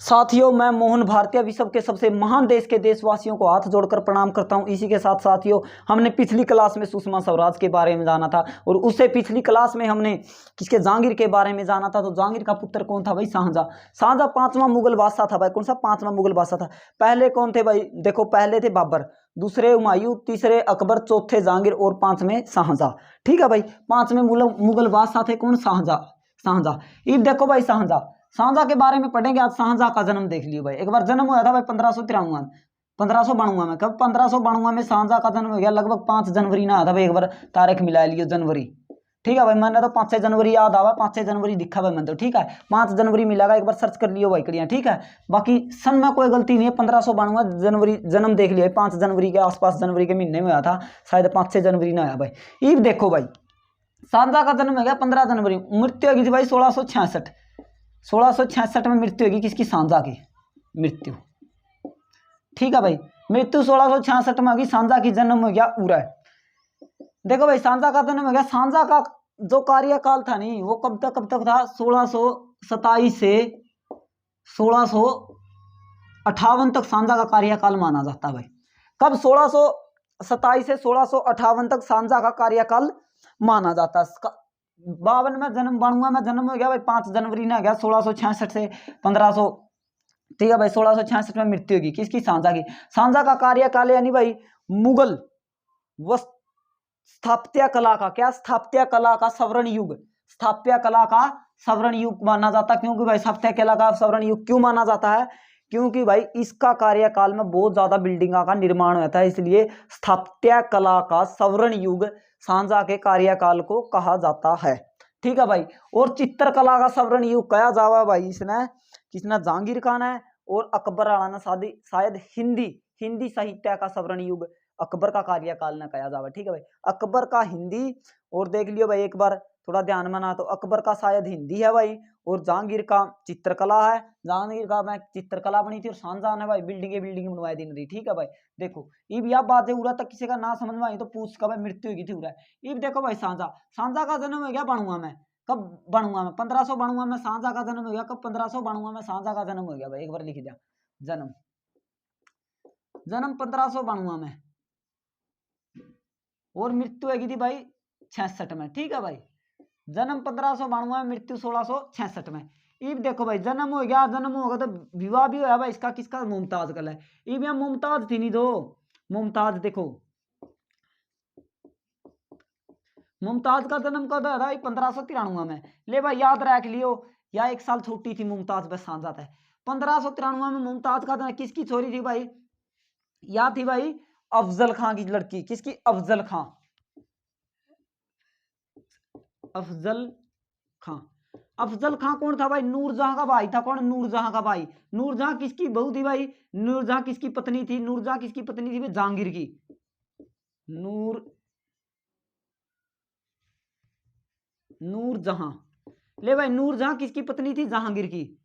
साथियों, मैं मोहन भारतीय विश्व के सबसे महान देश के देशवासियों को हाथ जोड़कर प्रणाम करता हूं। इसी के साथ साथियों, हमने पिछली क्लास में सुषमा स्वराज के बारे में जाना था और उससे पिछली क्लास में हमने किसके जहांगीर के बारे में जाना था। तो जहांगीर का पुत्र कौन था भाई? शाहजहां। शाहजहां पांचवा मुगल बादशाह था भाई। कौन सा? पांचवा मुगल बादशाह था। पहले कौन थे भाई? देखो, पहले थे बाबर, दूसरे हुमायूं, तीसरे अकबर, चौथे जहांगीर और पांचवें शाहजहां। ठीक है भाई, पांचवें मुगल बादशाह थे कौन? शाहजहां। शाहजहां। अब देखो भाई, शाहजहां के बारे में पढ़ेंगे आज। शाहजहां का जन्म देख लियो भाई। एक बार जन्म हुआ था भाई 1593 में, 1592 में। कब? 1592 में शाहजहां का जन्म हो गया। लगभग 5 जनवरी ना आया था भाई। एक बार तारीख मिला लियो, जनवरी। ठीक है भाई, मैंने तो 5-6 जनवरी याद आवा, 5-6 जनवरी दिखा भाई मैंने तो। ठीक है, 5 जनवरी मिलेगा, एक बार सर्च कर लियो भाई कड़िया। ठीक है, बाकी सन में कोई गलती नहीं है। 1592 जनवरी जन्म देख लिया। 5 जनवरी के आसपास, जनवरी के महीने में आया था शायद, 5-6 जनवरी ना आया भाई। अब देखो भाई, शाहजहां का जन्म हो गया 15 जनवरी। मृत्यु होगी थी भाई 1666। 1666 में मृत्यु होगी किसकी? शाहजहां की मृत्यु। ठीक है भाई, मृत्यु 1666 में होगी। शाहजहां की जन्म हो गया उरा। देखो भाई, शाहजहां का जन्म हो गया। शाहजहां का जो कार्यकाल था नहीं, वो कब तक था? 1627 से 1658 तक शाहजहां का कार्यकाल माना जाता है भाई। कब? 1627 से 1658 तक शाहजहां का कार्यकाल माना जाता है। 52 में जन्म, 92 में जन्म हो गया भाई। 5 जनवरी ने गया 1666 से 1500। ठीक है भाई, 1666 में मृत्यु होगी किसकी? शाहजहां की। शाहजहां का कार्यकाल यानी भाई मुगल स्थापत्य कला का, क्या? स्थापत्य कला का स्वर्ण युग। स्थापत्य कला का स्वर्ण युग माना जाता। क्योंकि भाई स्थापत्य कला का स्वर्ण युग क्यों माना जाता है? क्योंकि भाई इसका कार्यकाल में बहुत ज्यादा बिल्डिंगों का निर्माण होता है, इसलिए स्थापत्य कला का स्वर्ण युग शाहजहां के कार्यकाल को कहा जाता है। ठीक है भाई, और चित्रकला का स्वर्ण युग कहा जावा भाई इसने, किसने? जहांगीर खान है और अकबर आला ने शायद हिंदी साहित्य का स्वर्ण युग अकबर का कार्यकाल न कहा जावा। ठीक है भाई, अकबर का हिंदी, और देख लियो भाई एक बार थोड़ा ध्यान में ना, तो अकबर का शायद हिंदी है भाई, और जहांगीर का चित्रकला है। जहांगीर का में चित्रकला बनी थी, और शाहजहां ने भाई बिल्डिंग बनवाई दी रही। ठीक है भाई, देखो इब या बात है उरा तक किसी का ना समझ में आई तो पूछ का भाई मृत्यु हुई थी उरा। इब देखो भाई, शाहजहां का जन्म हो गया बणुआ में। कब? बणुआ में 1592 में शाहजहां का जन्म हो गया। कब? 1592 में शाहजहां का जन्म हो गया भाई। एक बार लिख दिया, जन्म 1592 में, और मृत्यु हैगी थी भाई 66 में। ठीक है भाई, जन्म 1592 में, मृत्यु 1666 में। इब देखो भाई, जन्म हो गया, जन्म होगा तो विवाह भी होया भाई इसका किसका? मुमताज कल है। इब यहाँ मुमताज थी नहीं दो, मुमताज देखो, मुमताज का जन्म कब हुआ था? 1593 में। ले भाई याद रख लियो, या 1 साल छोटी थी मुमताज, बस शाहजहां है। 1593 में मुमताज का जन्म किसकी छोरी थी भाई? या थी भाई अफजल खां की लड़की। किसकी? अफजल खां। अफजल खां। अफजल खां कौन था भाई? नूरजहां का भाई था। कौन? नूरजहां का भाई। नूरजहां किसकी बहू थी भाई? नूरजहां किसकी पत्नी थी? नूरजहां किसकी पत्नी थी भाई? जहांगीर की। नूरजहां। ले भाई, नूरजहां किसकी पत्नी थी? जहांगीर की।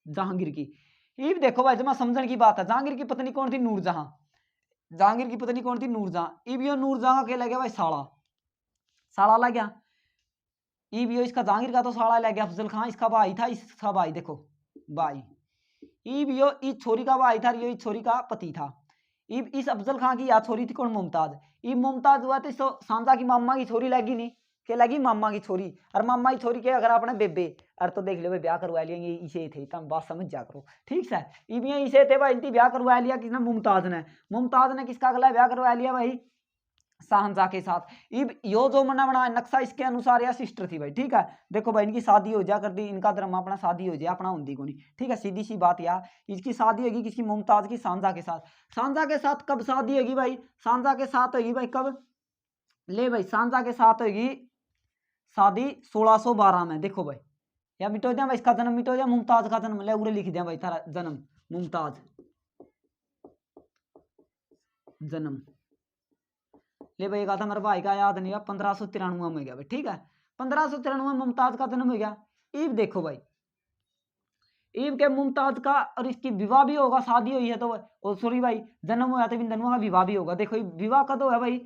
जहांगीर की। ये देखो भाई, जमा समझने की बात है। जहांगीर की पत्नी कौन थी? नूरजहां। जहांगीर की पत्नी कौन थी? नूरजहां। इब यो नूरजहां के लगे भाई साला, साला लग गया। इब यो इसका जहांगीर का तो साला लग गया अफजल खां, इसका भाई था, इसका भाई देखो भाई। इब यो इस छोरी का भाई था, यो इस छोरी का पति था। इब इस अफजल खां की या छोरी थी कौन? मुमताज। इब मुमताज हुआ तो शाहजहां की मामा की छोरी लगी नहीं, के लगी? मामा की छोरी। और मामा की छोरी के अगर आपने बेबे, अरे तो देख लो भाई, ब्याह करवा लिया ये इसे थे, तब बात समझ जा करो। ठीक है, इब ये इसे थे भाई, इनकी ब्याह करवा लिया किसने? मुमताज ने। मुमताज ने किसका गला ब्याह करवा लिया भाई? शाहजहां के साथ। इब यो जो मना बना नक्शा, इसके अनुसार या सिस्टर थी भाई। ठीक है, देखो भाई, इनकी शादी हो जा कर दी, इनका धर्म अपना शादी हो जाए अपना हुंदी को नहीं। ठीक है, सीधी सी बात यार, इसकी शादी होगी किसकी? मुमताज की, शाहजहां के साथ। शाहजहां के साथ कब शादी होगी भाई? शाहजहां के साथ होगी भाई कब? ले भाई, शाहजहां के साथ होगी शादी 1612 में। देखो भाई, या मिटो दिया भाई, इसका जन्म मिटो दिया, मुमताज का जन्म ले उरे लिख दिया भाई, थारा जन्म मुमताज जन्म। ले भाई, कहा था मेरे भाई का याद नहीं है, 1593 में गया भाई। ठीक है, 1593 में मुमताज का जन्म हो गया। ईब देखो भाई, ईब के मुमताज का और इसकी विवाह भी होगा, शादी हुई है तो सॉरी भाई, जन्म हुआ तो इन दोनों का विवाह भी होगा। देखो विवाह कब है भाई?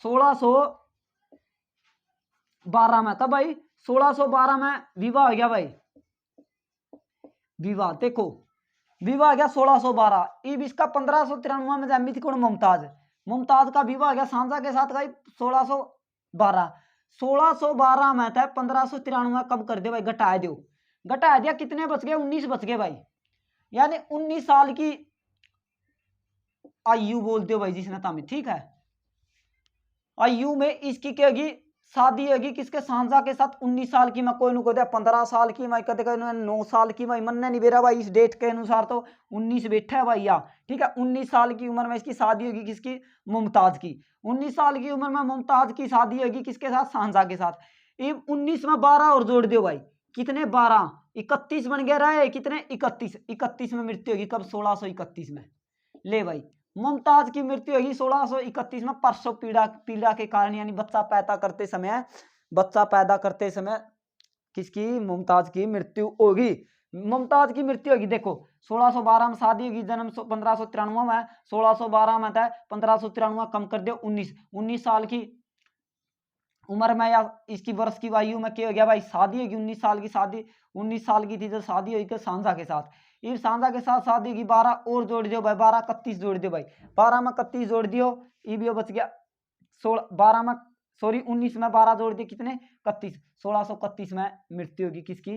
1612 में। कब भाई? 1612 में विवाह हो गया भाई, विवाह देखो विवाह गया 1612। इब इसका 1593 में जन्मी थी कौन, मुमताज। मुमताज का विवाह गया सांझा के साथ भाई 1612। 1612 में था 1593 कब कर दे भाई, घटा दो, घटा दिया, कितने बच गए, 19 बच गए भाई। यानी 19 साल की आयु बोलते हो भाई जिसने तामी, ठीक है। आयु में इसकी क्या होगी, शादी होगी किसके, सांझा के साथ। 19 साल की मैं कोई नु कहते 15 साल की मैं कहते 9 साल की मैं, मन नहीं बेरा भाई इस डेट के अनुसार तो 19 बैठा है भाई या, ठीक है। 19 साल की उम्र में इसकी शादी होगी किसकी, मुमताज की। 19 साल की उम्र में मुमताज की शादी होगी किसके साथ, सांझा के साथ। ये 19 में 12 और जोड़ दो भाई, कितने 12, 31 बन गया रहा है, कितने 31, 31 में मृत्यु होगी कब, 1631 में। ले भाई मुमताज की मृत्यु होगी 1631 में, प्रसव पीड़ा पीड़ा के कारण, यानी बच्चा पैदा करते समय, बच्चा पैदा करते समय किसकी, मुमताज की मृत्यु होगी। मुमताज की मृत्यु होगी देखो 1612 में शादी होगी, जन्म 1593 में, 1612 में था 1593 कम कर दो 19 साल की उम्र में या इसकी वर्ष की आयु में क्या हो गया भाई, शादी होगी 19 साल की शादी, 19 साल की थी जब शादी हुई सांझा के साथ। ये सांझा के साथ शादी की 12 और जोड़ दियो भाई, 12 31 जोड़ दियो भाई, 12 में 31 जोड़ दियो, ये भी बच गया 16, 12 में सॉरी 19 में 12 जोड़ दिए, कितने 31, 1631 में मृत्यु होगी किसकी,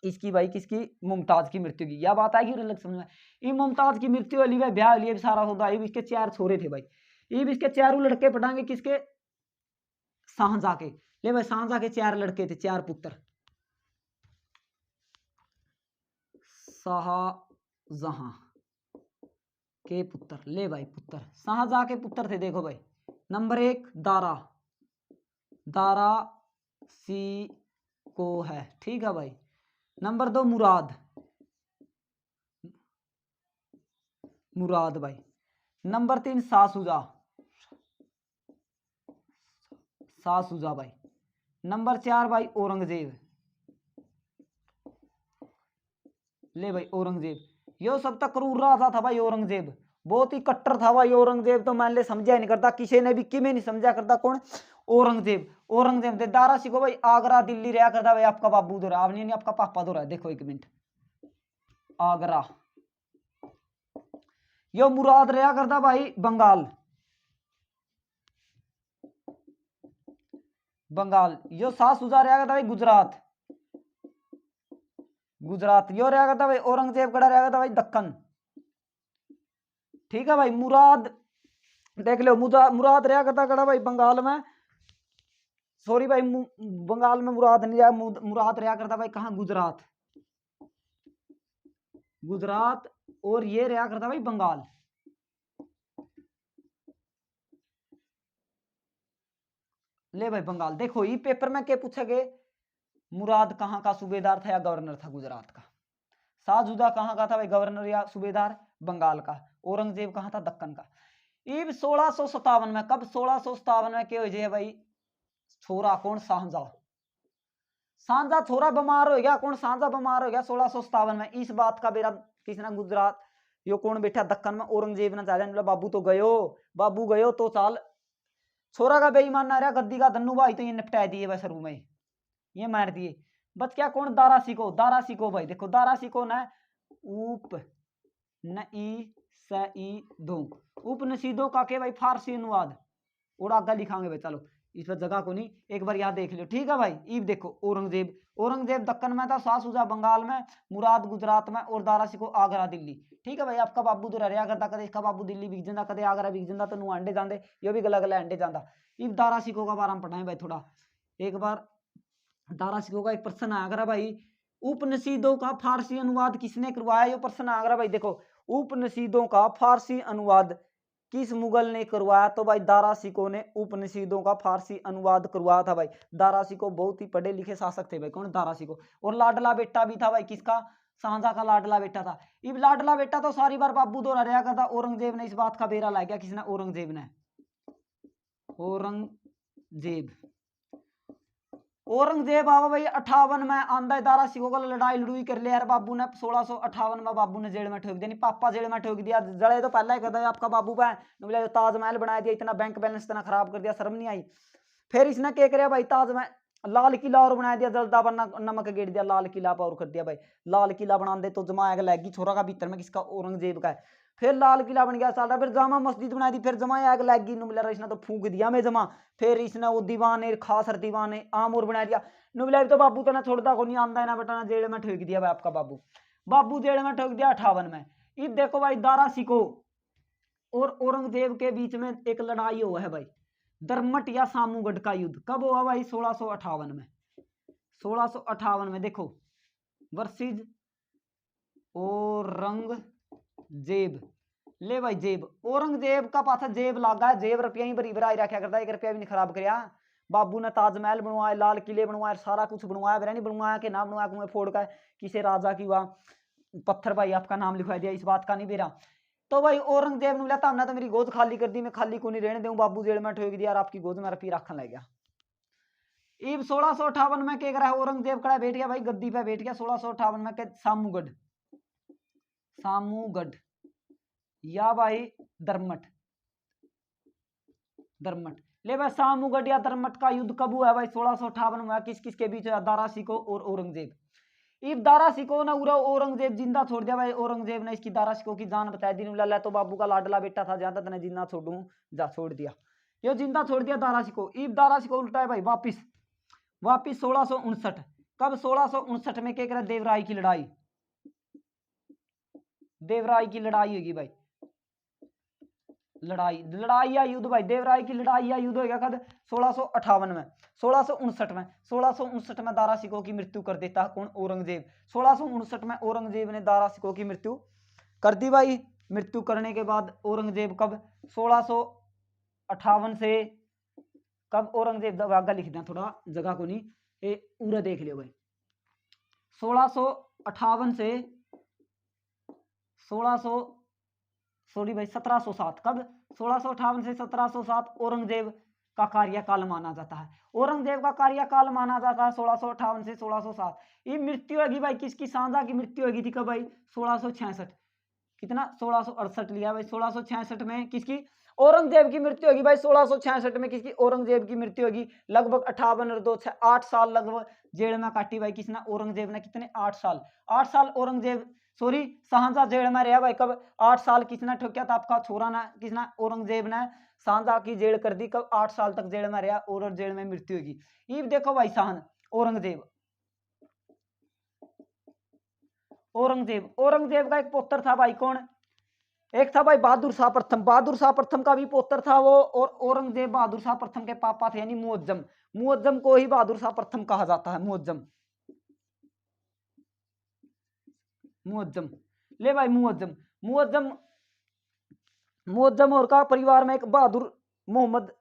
इसकी भाई किसकी, मुमताज की मृत्यु की। यह बात आएगी अलग समझ में। ये मुमताज की मृत्यु वाली भाई, ब्याह लिए सारा सौदा, ये इसके 4 छोरे थे भाई, ये भी इसके 4 लड़के पटाएंगे किसके, शाहजहां के। ले भाई शाहजहां के 4 लड़के थे, 4 पुत्र, शाहजहां के पुत्र। ले भाई पुत्र शाहजहां के पुत्र थे, देखो भाई नंबर 1 दारा, दारा सी को है, ठीक है भाई। नंबर 2 मुराद, मुराद भाई। नंबर 3 सासुजा, सासुजा भाई। नंबर 4 भाई औरंगजेब, ले भाई औरंगजेब। यो सब तक क्रूर राजा था भाई औरंगजेब, बहुत ही कट्टर था भाई औरंगजेब, तो मान ले समझा नहीं करता, किसी ने भी किमें नहीं समझा करता, कौन, औरंगजेब। औरंगजेब दे दारा सिखो भाई, आगरा दिल्ली रहा करता भाई, आपका बाबू दो रहा, आप नहीं आपका पापा दो रहा, देखो 1 मिनट, आगरा। यो मुराद रहा करता भाई बंगाल, बंगाल। यो सासुजा रहा करता भाई गुजरात, गुजरात। यो रहा करता भाई औरंगजेब, कड़ा रहा करता भाई दक्कन, ठीक है भाई। मुराद देख लो, मुराद रहा करता कड़ा भाई बंगाल में, सॉरी भाई बंगाल में मुराद नहीं रहा, मुराद रहा करता भाई कहाँ, गुजरात, गुजरात। और ये रहा करता भाई बंगाल। ले भाई बंगाल। देखो ये पेपर में क्या पूछा गया, मुराद कहाँ का सूबेदार था या गवर्नर था, गुजरात का। शाहजुदा कहाँ का था भाई, गवर्नर या सूबेदार, बंगाल का। औरंगजेब कहाँ था, दक्कन का। इब 1657 में, कब 1657 में क्या हो जाए भाई, छोरा कौन, शाहजहां, शाहजहां छोरा बीमार हो गया, कौन, शाहजहां बीमार हो गया 1657 में। इस बात का बेरा किसने, गुजरात, यो कौन बैठा दक्कन में, औरंगजेब ने चाह बाबू तो गयो, बाबू गयो तो चाल, छोरा का बेईमान ना रहा, गद्दी का धन्नू भाई तो ये निपटा दिए भाई शुरू में, ये मार दिए। बच क्या कौन, दारा सिको, दारा सिको भाई। देखो दारा सिको ना, उप न ई स ई दो, उपनिषदों का के भाई फारसी अनुवाद, और आगे लिखांगे भाई, चलो इस पर जगह को नहीं, एक बार याद देख लो, ठीक है भाई। इब देखो औरंगजेब, औरंगजेब दक्कन में था, शाहसुजा बंगाल में, मुराद गुजरात में, और दारा सिको आगरा दिल्ली, ठीक है भाई। आपका बाबू तो रहा करता, कदे इसका बाबू दिल्ली बिक जाता, कदे आगरा बिक जाता, तो नु अंडे जाते, ये भी गला गला अंडे जाता। इब दारा सिको का बारे में पढ़ाएं भाई थोड़ा, एक बार दारा सिको का एक प्रश्न आगरा भाई, उपनिषदों का फारसी अनुवाद किसने करवाया, ये प्रश्न आगरा भाई। देखो उपनिषदों का फारसी अनुवाद किस मुगल ने करवाया, तो भाई दारा सिको ने उपनिषदों का फारसी अनुवाद करवाया था भाई। दारा सिको बहुत ही पढ़े लिखे शासक थे भाई, कौन, दारा सिको। और लाडला बेटा भी था भाई किसका, शाहजहां का लाडला बेटा था। इब लाडला बेटा तो सारी बार बाबू दो रहा करता, औरंगजेब ने इस बात का बेरा ला गया, किसने, औरंगजेब ने, औरंगजेब। औरंगजेब आवा भाई 58 में आंदा, दारा सिको को लड़ाई लड़ुई कर लिया यार बाबू ने, 1658 में बाबू ने जेल में ठोक दिया, पापा जेल में ठोक दिया, जड़े तो पहले ही कहता है आपका बाबू पे बोले ताजमहल बना दिया, इतना बैंक बैलेंस इतना खराब कर दिया, शर्म नहीं आई। फिर इसने क्या कराया भाई, ताजमहल लाल किला और बना दिया, जल्दा पर नमक गेड़ दिया, लाल किला पर और कर दिया भाई। लाल किला बना दे तो जमा आग लगी छोरा का भीतर में, किसका, औरंगजेब का है। फिर लाल किला बन गया सारा, फिर जामा मस्जिद बना दी, फिर जमा आग लगी नुबला, इसने तो फूक दिया मैं जमा। फिर इसने वो दीवाने खास दीवाने आम और बना दिया नुबला, तो बाबू तो ना छोड़ता को नहीं, आंदा है ना बेटा, ना जेल में ठोक दिया भाई आपका बाबू। बाबू जेल में ठोक दिया 58 में। अब देखो भाई दारा सिको और औरंगजेब के बीच में एक लड़ाई हुआ है भाई, दरमट या सामूगढ़ का युद्ध। कब हुआ भाई? 1658 में। 1658 में देखो, वर्सेज औरंगजेब। ले भाई जेब, औरंगजेब का पास जेब लागा है, जेब रुपया ही भरी भराई रखा करता है, 1 रुपया भी नहीं खराब करया। बाबू ने ताजमहल बनवाया, लाल किले बनवाए, सारा कुछ बनवाया, नहीं बनवाया कि ना बनवाया, कुएं फोड़ का किसी राजा की हुआ पत्थर भाई आपका नाम लिखवा दिया, इस बात का नहीं बेरा। तो भाई औरंगजेब ने बोला हमने तो मेरी गोद खाली कर दी, मैं खाली को नहीं रहने दूं, बाबू जेल में ठोक दिया और आपकी गोद में रुपये रखने लग गया। इब 1658 में क्या करा, औरंगजेब खड़ा बैठ गया भाई, गद्दी पे बैठ गया 1658 में के सामूगढ़, सामूगढ़ या भाई दरमट, दरमट। ले भाई सामूगढ़ या दरमट का युद्ध कब हुआ भाई? 1658 में। किस किस के बीच? दारा सिको और औरंगजेब। इब दारा सिको ने उरा औरंगजेब जिंदा छोड़ दिया भाई, औरंगजेब ने इसकी दारा सिको की जान बचाई दी, ला तो बाबू का लाडला बेटा था, ज्यादा तने जिंदा छोड़ू, जा छोड़ दिया, यो जिंदा छोड़ दिया दारा सिको। इब दारा सिको उल्टा है भाई वापिस, वापिस 1659। कब? 1659 में क्या करा? देवराय की लड़ाई, देवराय की लड़ाई होगी भाई, लड़ाई, लड़ाई या युद्ध भाई, देवराय की लड़ाई या युद्ध होगा कब? 1658 में। 1659 में, 1659 में दारा सिको की मृत्यु कर देता है कौन? औरंगजेब। 1659 में औरंगजेब ने दारा सिको की मृत्यु कर दी भाई। मृत्यु करने के बाद औरंगजेब कब? 1658 से कब औरंगजेब आगा लिख दिया, थोड़ा जगह को नहीं, ये पूरा देख लियो भाई। 1658 से 1707। कब? 1658 से 1707 औरंगजेब का कार्यकाल माना जाता है, औरंगजेब का कार्यकाल माना जाता है 1658 से 1607। ये मृत्यु होगी भाई किसकी? सांझा की मृत्यु होगी थी कब भाई? 1666। कितना? 1668 लिया भाई। 1666 में किसकी? औरंगजेब की मृत्यु होगी भाई। 1666 में किसकी? औरंगजेब की मृत्यु होगी। लगभग 58 और 2 8 साल लगभग जेल में काटी भाई किसने? औरंगजेब ने। कितने? 8 साल। 8 साल औरंगजेब सॉरी शाहजहां जेल में रहा भाई। कब? 8 साल। किसने ठोकिया था? आपका छोरा ना, किसने? औरंगजेब ने शाहजहां की जेल कर दी। कब? 8 साल तक जेल में रहा और जेल में मृत्यु होगी। ये देखो भाई शाहन औरंगजेब, औरंगजेब, औरंगजेब का एक पुत्र था भाई, कौन? एक था भाई बहादुर शाह प्रथम। बहादुर शाह प्रथम का भी पुत्र था वो, और औरंगजेब बहादुर शाह प्रथम के पापा थे, यानी मुअज्जम। मुअज्जम को ही बहादुर शाह प्रथम कहा जाता है, मुअज्जम, मुअज्जम। ले भाई मुअज्जम, मुअज्जम, मुअज्जम और का परिवार में एक बहादुर मोहम्मद,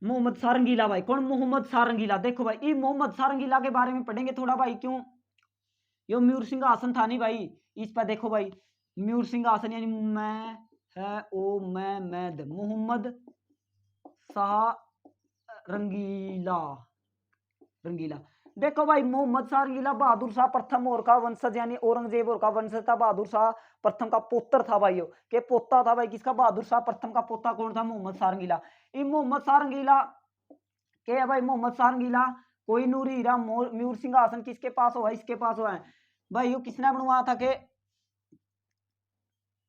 मोहम्मद सारंगीला भाई। कौन? मोहम्मद सारंगीला। देखो भाई ये मोहम्मद सारंगीला के बारे में पढ़ेंगे थोड़ा भाई, क्यों? यो मयूर सिंहासन था नहीं भाई, इस पर देखो भाई, मयूर सिंहासन यानी मैं है ओ मैं मोहम्मद शाह रंगीला, रंगीला। देखो भाई मोहम्मद शाह रंगीला बहादुर शाह प्रथम और का वंशज, यानी औरंगजेब और का वंशज था। बहादुर शाह प्रथम का पुत्र था भाई, यो के पोता था भाई किसका? बहादुर शाह प्रथम का पोता कौन था? मोहम्मद शाह रंगीला। ये मोहम्मद शाह रंगीला के है भाई, मोहम्मद शाह रंगीला कोई नूर हीरा मयूर सिंहासन किसके पास हुआ? इसके पास हुआ है भाई। यो किसने बनवाया था? के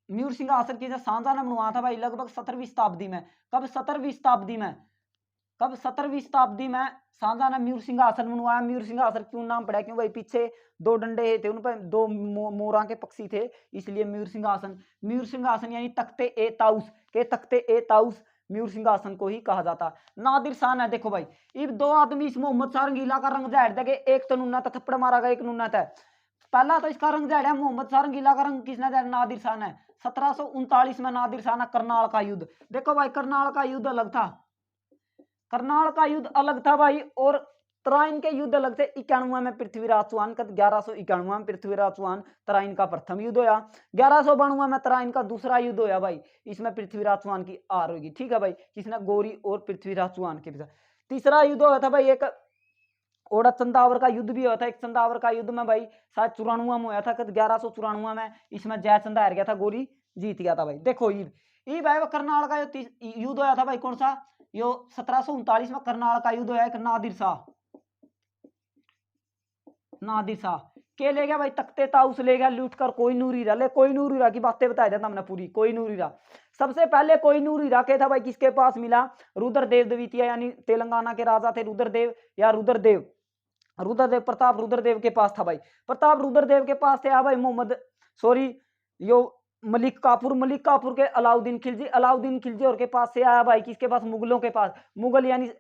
मयूर सिंहासन की शाहजहां ने बनवाया था भाई, लगभग 17वीं शताब्दी में। कब? 17वीं शताब्दी में। कब? 17वीं शताब्दी में शाहजहां ने मयूर सिंहासन बनवाया। मयूर सिंहासन क्यों नाम पड़ा? क्यों भाई? पीछे 2 डंडे थे, उन पर 2 मोरा के पक्षी थे, इसलिए मयूर सिंहासन। मयूर सिंहासन यानी तख्ते ए ताउस, के तख्ते ए ताउस मयूर सिंहासन को ही कहा जाता। नादिर शाह है। देखो भाई इब 2 आदमी इस मोहम्मद शाह रंगीला का रंग झाड़ देंगे, एक तो नुन्ना था, थप्पड़ मारा गया, एक नुन्ना था। पहला तो इसका रंग झाड़ा मोहम्मद शाह रंगीला का रंग किसने झाड़ा? नादिर शाह ने। 1739 में नादिर शाह ने करनाल का युद्ध। देखो भाई करनाल का युद्ध अलग था, करनाल का युद्ध अलग था भाई, और तराइन के युद्ध अलग थे। 91 में पृथ्वीराज चौहान का, 1191 में पृथ्वीराज चौहान तराइन का प्रथम युद्ध होया। 1192 में तराइन का दूसरा युद्ध होया भाई, इसमें पृथ्वीराज चौहान की हार होगी। ठीक है भाई, किसने? गोरी और पृथ्वीराज चौहान के बीच। तीसरा युद्ध हुआ था भाई एक ओड़ा चंदावर का युद्ध भी हुआ था। एक चंदावर का युद्ध में भाई शायद 94 में हुआ था, 1194 में। इसमें जयचंद हार गया था, गोरी जीत गया था भाई। देखो ईद भाई वो करनाल का युद्ध हुआ था भाई, कौन सा? यो 1739 में करनाल का युद्ध है। नादिर शाह के ले गया भाई, तख्ते ताउस ले गया लूट कर। कोई नूर हीरा ले, कोई नूर हीरा की बातें बता देता हमने पूरी। कोई नूर हीरा सबसे पहले कोई नूर हीरा के था भाई, किसके पास मिला? रुद्रदेव द्वितीय, यानी तेलंगाना के राजा थे रुद्रदेव या रुद्रदेव प्रताप रुद्रदेव के पास था भाई। प्रताप रुद्रदेव के पास थे भाई मोहम्मद यो मलिक काफूर के अलाउद्दीन खिलजी और के पास से आया भाई। किसके पास? मुगलों के पास। मुगल यानी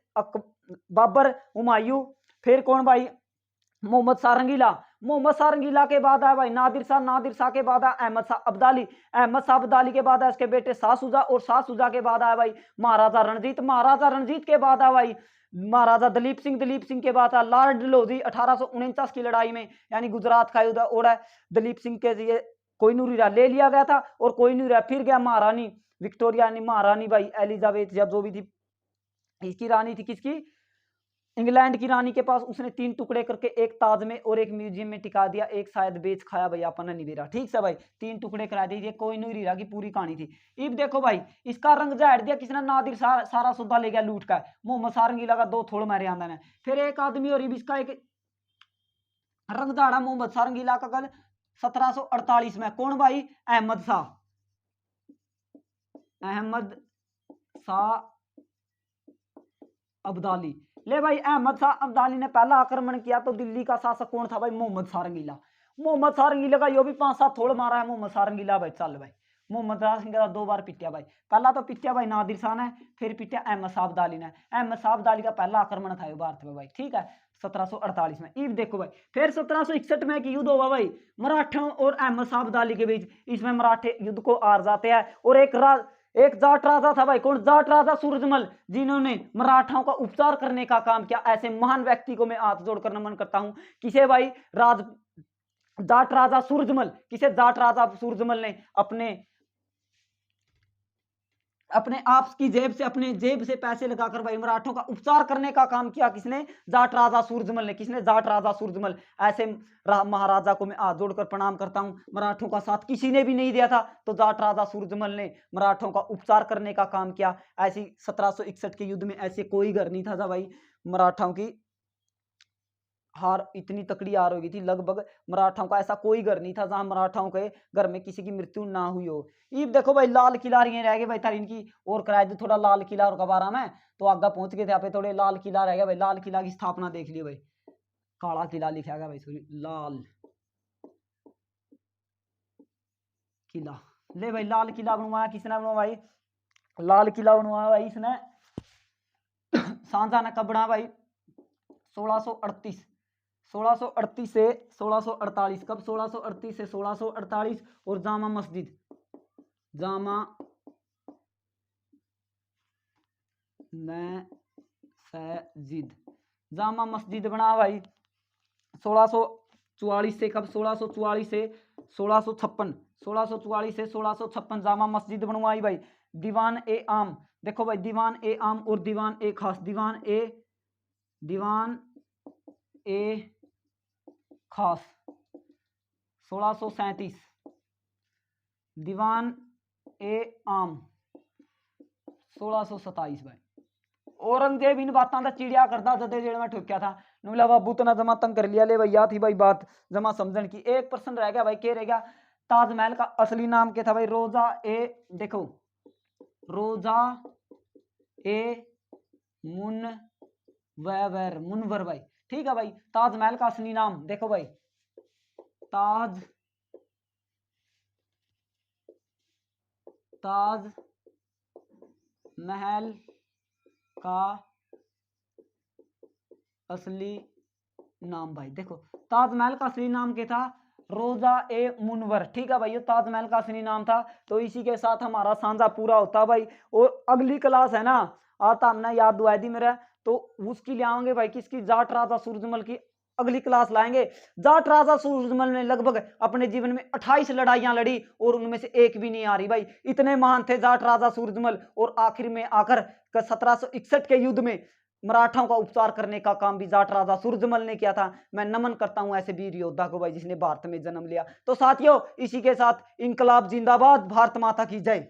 बाबर, हुमायूं, फिर कौन भाई? मोहम्मद सारंगीला के बाद आया भाई नादिर शाह के बाद आया अहमद शाह अब्दाली के बाद आया इसके बेटे शाह शुजा, और शाह शुजा के बाद आया भाई महाराजा रणजीत के बाद आया भाई महाराजा दलीप सिंह के बाद आया लॉर्ड डलहौजी 1849 की लड़ाई में, यानी गुजरात का युद्ध ओढ़ा दलीप सिंह के लिए कोहिनूर हीरा ले लिया गया था। और कोहिनूर हीरा फिर गया महारानी विक्टोरिया, यानी महारानी भाई एलिजाबेथ या जो भी थी, इसकी रानी थी। किसकी? इंग्लैंड की रानी के पास। उसने 3 टुकड़े करके एक ताज में और एक म्यूजियम में टिका दिया, एक शायद बेच खाया भाई अपन ने निवेरा। ठीक है भाई, 3 टुकड़े करा दिए। कोहिनूर हीरा की पूरी कहानी थी। अब देखो भाई इसका रंग झाड़ दिया किसने? नादिर शाह सारा सौदा ले गया लूट का। मोहम्मद सारंगीला का 2 थोड़ मारे आंदा ने। फिर एक आदमी और इसका एक रंग झाड़ा मोहम्मद सारंगीला का कल 1748 में। कौन भाई? अहमद शाह अब्दाली। ले भाई अहमद शाह अब्दाली ने पहला आक्रमण किया तो दिल्ली का शासक कौन था भाई? मोहम्मद सारंगीला का यो भी 5-7 थोड़ मारा है मोहम्मद सारंगीला भाई। चल भाई मोहम्मद सारंगीला 2 बार पिटिया भाई। पहला तो पिटिया भाई नादिर शाह ने, फिर पिटिया अहमद शाह अब्दाली ने। अहमद शाह अब्दाली का पहला आक्रमण था भारत में भाई। ठीक है 1748 में। अब देखो भाई फिर 1761 में एक युद्ध हुआ भाई मराठों और अहमद शाह अब्दाली के बीच। इसमें मराठे युद्ध को हार जाते हैं और एक जाट राजा था भाई। कौन? जाट राजा सूरजमल, जिन्होंने मराठाओं का उपचार करने का काम किया। ऐसे महान व्यक्ति को मैं हाथ जोड़कर नमन करता हूं। किसे भाई? जाट राजा सूरजमल। किसे? जाट राजा सूरजमल ने अपने आप की अपने जेब से पैसे लगाकर भाई मराठों का उपचार करने का काम किया। किसने? जाट राजा सूरजमल ने। किसने? जाट राजा सूरजमल। ऐसे महाराजा को मैं हाथ जोड़कर प्रणाम करता हूं। मराठों का साथ किसी ने भी नहीं दिया था तो जाट राजा सूरजमल ने मराठों का उपचार करने का काम किया। ऐसी 1761 के युद्ध में ऐसे कोई घर नहीं था भाई मराठों की हार इतनी तकड़ी हार हो गई थी। लगभग मराठाओं का ऐसा कोई घर नहीं था जहां मराठाओं के घर में किसी की मृत्यु ना हुई हो। अब देखो भाई लाल किला रह गए भाई तार इनकी और कराए दो थोड़ा लाल किला और कबारा में तो आगे पहुंच गए थे। यहाँ पे थोड़े लाल किला रह गया भाई। लाल किला की स्थापना देख लियो भाई। काला किला लिखा गया भाई, सॉरी लाल किला। ले भाई लाल किला बनवाया किसने? बनवाया भाई लाल किला बनवाया भाई इसने शाहजहां ने। कब बना भाई? 1638 से 1648। कब? 1638 से 1648। और जामा मस्जिद बना भाई 1644 से। कब? 1644 से 1656। 1644 से 1656 जामा मस्जिद बनवाई भाई। दीवान ए आम देखो भाई, दीवान ए आम और दीवान ए खास। दीवान ए खास 1637। दीवान ए आम 1627 भाई। औरंगजेब इन बातों का चिड़िया करता जदे जेड़ में ठोक्या था नुला बाबू तना जमा तंग कर लिया। ले भाई या थी भाई बात जमा समझन की। एक प्रश्न रह गया भाई, के रह गया? ताजमहल का असली नाम क्या था भाई? रोजा ए देखो रोजा ए मुनवर भाई। ठीक है भाई। ताजमहल का असली नाम देखो भाई, ताजमहल का असली नाम भाई देखो ताजमहल का असली नाम क्या था? रोजा ए मुनवर। ठीक है भाई ये ताजमहल का असली नाम था। तो इसी के साथ हमारा सांझा पूरा होता भाई। और अगली क्लास है ना आता हमने याद दुआ दी मेरा तो उसकी ले आएंगे भाई किसकी? जाट राजा सूरजमल की अगली क्लास लाएंगे। जाट राजा सूरजमल ने लगभग अपने जीवन में 28 लड़ाइयां लड़ी और उनमें से एक भी नहीं आ रही भाई। इतने महान थे जाट राजा सूरजमल। और आखिर में आकर 1761 के युद्ध में मराठाओं का उपचार करने का काम भी जाट राजा सूरजमल ने किया था। मैं नमन करता हूं ऐसे वीर योद्धा को भाई जिसने भारत में जन्म लिया। तो साथियों इसी के साथ इंकलाब जिंदाबाद, भारत माता की जय।